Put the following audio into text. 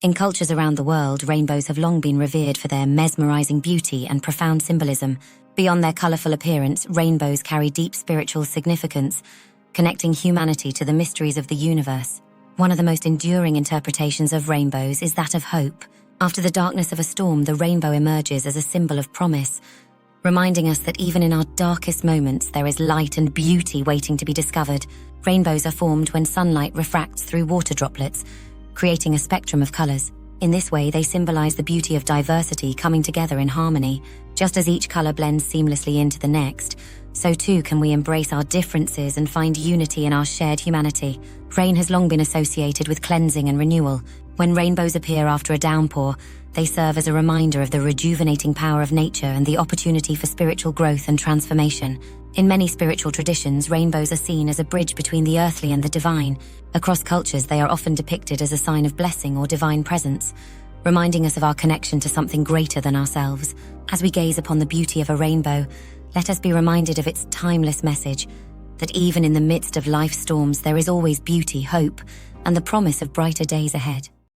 In cultures around the world, rainbows have long been revered for their mesmerizing beauty and profound symbolism. Beyond their colorful appearance, rainbows carry deep spiritual significance, connecting humanity to the mysteries of the universe. One of the most enduring interpretations of rainbows is that of hope. After the darkness of a storm, the rainbow emerges as a symbol of promise, reminding us that even in our darkest moments, there is light and beauty waiting to be discovered. Rainbows are formed when sunlight refracts through water droplets, creating a spectrum of colors. In this way, they symbolize the beauty of diversity coming together in harmony. Just as each color blends seamlessly into the next, so too can we embrace our differences and find unity in our shared humanity. Rain has long been associated with cleansing and renewal. When rainbows appear after a downpour, they serve as a reminder of the rejuvenating power of nature and the opportunity for spiritual growth and transformation. In many spiritual traditions, rainbows are seen as a bridge between the earthly and the divine. Across cultures, they are often depicted as a sign of blessing or divine presence, reminding us of our connection to something greater than ourselves. As we gaze upon the beauty of a rainbow, let us be reminded of its timeless message, that even in the midst of life's storms, there is always beauty, hope, and the promise of brighter days ahead.